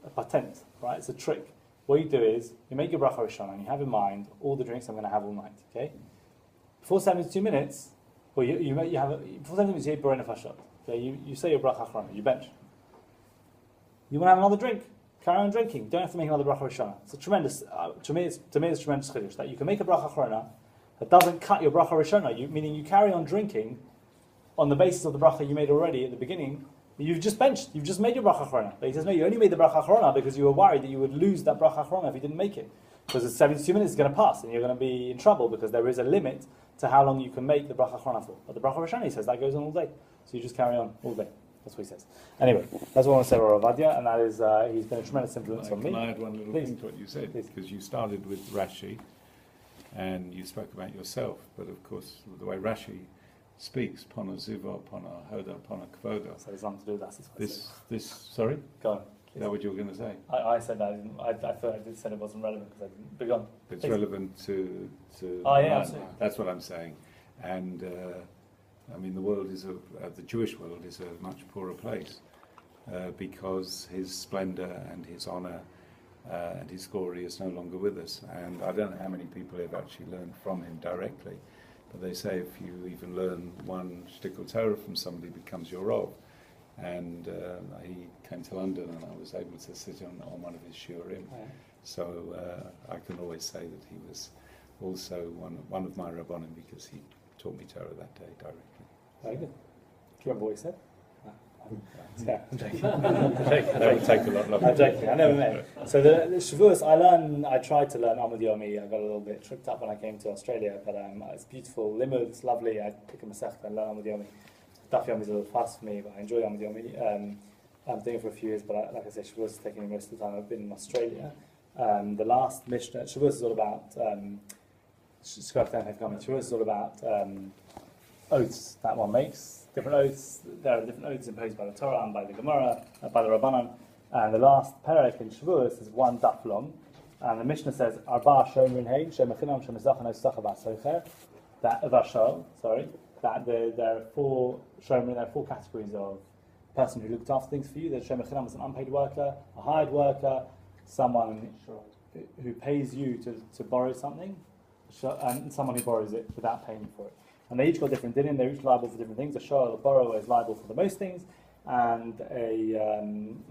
a patent, right? It's a trick. What you do is, you make your bracha rishon, and you have in mind all the drinks I'm going to have all night, okay? Before 72 minutes, well, before 72 minutes, you eat borei nefashot. Okay, you say your bracha achrona, you bench. You want to have another drink, carry on drinking. You don't have to make another bracha rishona. It's a tremendous, to me it's tremendous chiddush, that you can make a bracha achrona that doesn't cut your bracha rishona, meaning you carry on drinking on the basis of the bracha you made already at the beginning. You've just benched, you've just made your bracha achrona. But he says, no, you only made the bracha achrona because you were worried that you would lose that bracha achrona if you didn't make it. Because the 72 minutes is going to pass and you're going to be in trouble because there is a limit to how long you can make the bracha achrona for. But the bracha rishona, he says, that goes on all day. So you just carry on all day. That's what he says. Anyway, that's what I want to say about Rav Ovadia, and that is, he's been a tremendous influence on me. Can I add one little thing to what you said? Please. Because you started with Rashi, and you spoke about yourself, but of course, the way Rashi speaks, Pona Ziva, Pona Hoda, Pona Kvoda. So there's nothing to do with that. This, sorry? Go on. Is that what you were going to say? I said that. I thought I did say it wasn't relevant because I didn't. But go on. It's Please. relevant to Oh, yeah, absolutely. That's what I'm saying. And, I mean, the world the Jewish world is a much poorer place because his splendor and his honor and his glory is no longer with us. And I don't know how many people have actually learned from him directly, but they say if you even learn one shtickle Torah from somebody, it becomes your rov. And he came to London, and I was able to sit on one of his shiurim. Oh, yeah. So I can always say that he was also one of my rabbanim because he taught me Torah that day directly. Very good. Do you remember what he said? Yeah, I'm joking. That would take a lot longer. I'm joking. I never met. So the Shavuos, I tried to learn Amud Yomi. I got a little bit tripped up when I came to Australia, but it's beautiful. Limud, it's lovely. I pick a Masech and learn Amud Yomi. Daf Yomi is a little fast for me, but I enjoy Amud Yomi. I'm doing it for a few years, but like I said, Shavuos is taking me most of the time. I've been in Australia. The last Mishnah, Shavuos is all about, Shavuos is all about oaths that one makes. Different oaths. There are different oaths imposed by the Torah and by the Gemara, by the Rabbanan. And the last perek in Shavuos is one daf long. And the Mishnah says, Arba Shomrin Hein, Shemachinam, Shemazach, and Osach Abas Socher. That there are four Shomrin, there are four categories of person who looked after things for you. There's Shemachinam as an unpaid worker, a hired worker, someone who pays you to borrow something, and someone who borrows it without paying for it. And they each got different dinim, they're each liable for different things. A shoal, the borrower, is liable for the most things, and a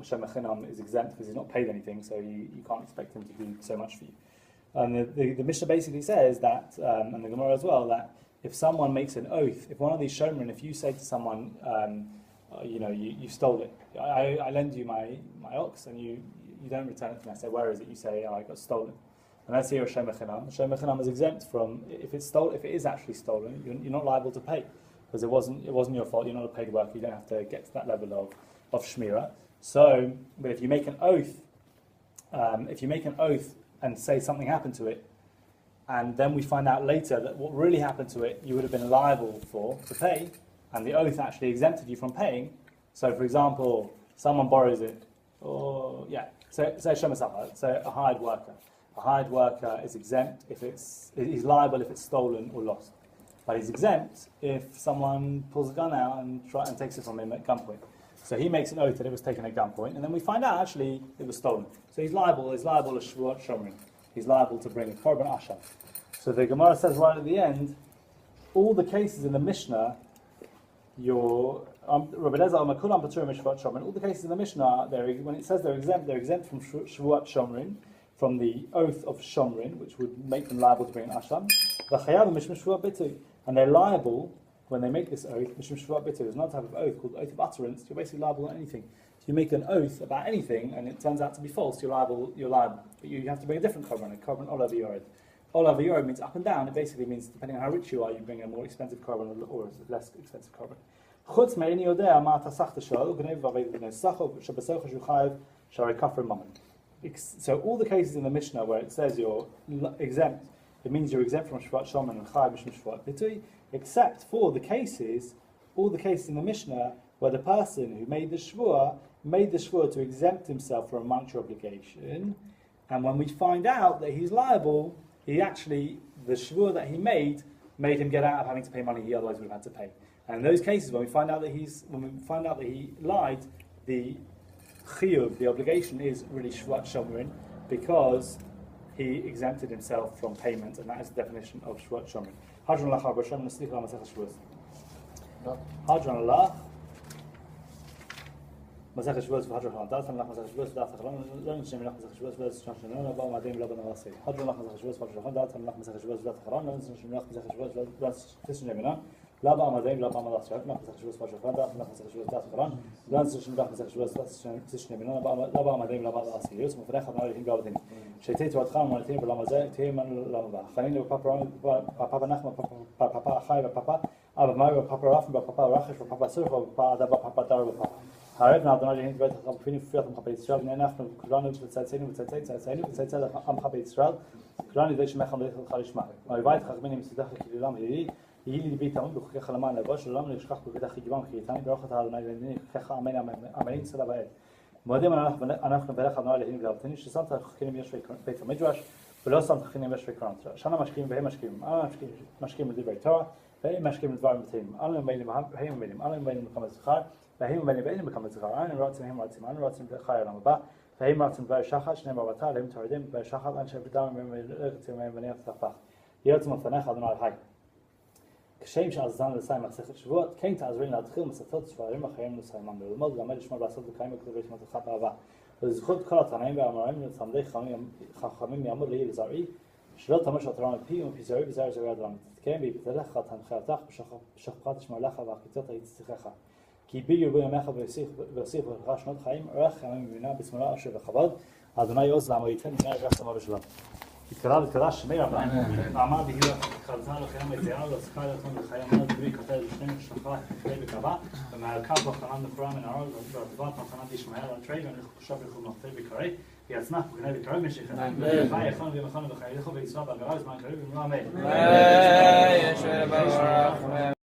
shemachinam is exempt because he's not paid anything, so you can't expect him to do so much for you. And the Mishnah basically says that, and the Gemara as well, that if someone makes an oath, if one of these shomrim, if you say to someone, you stole it, I lend you my ox, and you don't return it to me, I say, where is it? You say, I got stolen. And that's here a shemachinam. Shemachinam is exempt from if it is actually stolen, you're not liable to pay because it wasn't your fault. You're not a paid worker. You don't have to get to that level of shmira. So, but if you make an oath, and say something happened to it, and then we find out later that what really happened to it, you would have been liable to pay, and the oath actually exempted you from paying. So, for example, someone borrows it, or so a hired worker. A hired worker is exempt if he's liable if it's stolen or lost. But he's exempt if someone pulls a gun out and takes it from him at gunpoint. So he makes an oath that it was taken at gunpoint, and then we find out actually it was stolen. So he's liable as Shvuat Shomrin. He's liable to bring a Korban Asham. So the Gemara says right at the end, all the cases in the Mishnah, all the cases in the Mishnah, when it says they're exempt from Shvuat Shomrin, from the oath of Shomrin, which would make them liable to bring an Asham. And they're liable, when they make this oath, there's another type of oath called oath of utterance. You're basically liable on anything. If you make an oath about anything and it turns out to be false, you're liable. But you have to bring a different korban, a korban olav yored. Olav yored means up and down. It basically means, depending on how rich you are, you bring a more expensive korban or a less expensive korban. So all the cases in the Mishnah where it says you're exempt, it means you're exempt from Shvat Shomer and Chai Mishum Shvat Bitui, except for all the cases in the Mishnah where the person who made the Shvua to exempt himself from a monetary obligation, and when we find out that he's liable, the Shvua that he made him get out of having to pay money he otherwise would have had to pay. And in those cases, when we find out that he lied, the chiyuv, the obligation is really shvat shomerin because he exempted himself from payment, and that is the definition of shvat shomerin. Hadron lach Arba Shem Neslich La Masech Shavuos. Hadron lach Masech Shavuos v'Hadron lach Datan lach Masech Shavuos v'Datan Charon Lo Nishim lach Masech Shavuos v'Datan Charon Lo Ba Madim Lo Banavasi. Hadron lach Masech Shavuos v'Hadron Datan lach Masech Shavuos v'Datan Charon Lo Nishim lach Masech Shavuos v'Datan Charon Lo Ba Madim Lo Banavasi. Lach Masech Shavuos v'Hadron Datan lach Masech Shavuos v'Datan Charon Lo Nishim lach Masech Shavuos v'Datan Lo Ba Madim Lo Banavasi. Yus Mufrech Adonai Elohim Gavadin. Sheitei Vatchan Monitim V'Lamazeh Teiman Lamava. Chaninu Papa Nachma Papa Achai Papa Abba Mario Papa Rafim Papa Rachish Papa Surcha Papa Adaba Papa Dar Papa. Harib Adonai Elohim Gavadin Chapin Fiat Papa Yisrael Nenachnu Kulanu V'Tzatzenu V'Tzatzenu Am Papa Yisrael Kulanu V'Yish Mecham V'Yichel Chalishma. Ma'ivayit Chachminim Sidach Kilam Yiri Yili Bitam B'Chukech Laman Levosh Lam Nishchach B'Kedach Yivam Chiyitani B'Rochat Adonai Elohim Chech Amen Amen Tzalabayet. מועדים אנחנו נברך אדוני אלוהינו גאוותנו ששמת חכמים יש בית המדרש ולא שמת חכמים יש בקרנות שנה משקיעים והם משקיעים משקיעים לדברי תורה והם משקיעים לדברים מתאים אנו ממילים והם ממילים אנו ממילים מקמת זכר והם ממילים ואין מקמת זכר אנו רוצים הם רוצים אנו רוצים לחי העולם הבא והם רוצים דבר שחת שני מבטה להם תורדים דבר שחת אנשי בדם ומלאכת מהם ונהיה תפח יהיה עצמו פניך אדוני אלוהי כשם שעזרנו לסיים מסכת שבועות, כן תעזרין להתחיל מסכתות ספרים אחרים לסיימם ללמוד ולמד לשמור לעשות וקיים וכתובי שמתחת אהבה ולזכות כל התנאים והאמרים לתלמידי חכמים מיעמוד לעיל זרעי שלא תמש התורה מפי ומפי זרעי וזרע זרעי אדרם תתקיים ויפתלך תנחייתך בשכפת שמרלך והחיצות היצטריך כי בי ירבו ימיך ויוסיף לך שנות חיים ערך ימים ובינה בשמאלה אשר וכבוד אדוני עוז לעמו ייתן ונראה יברך שמו בשלום התקרא שמי רבה, ואמר והיא חלצה לחיים היציאה ולא צריכה לתון לחיי עמד דבי כתב לשנים שלחה כדי בקרבה ומהלכה בחנן נקורה מן הארון והטבת מחנת ישמעאל התרי ונכחושב לכו מלכתי בקרי ויצנח בגני בקרי משיכה ויכון וימכון וחייליכו ויצרה בעגרה בזמן קריב ומלוא אמן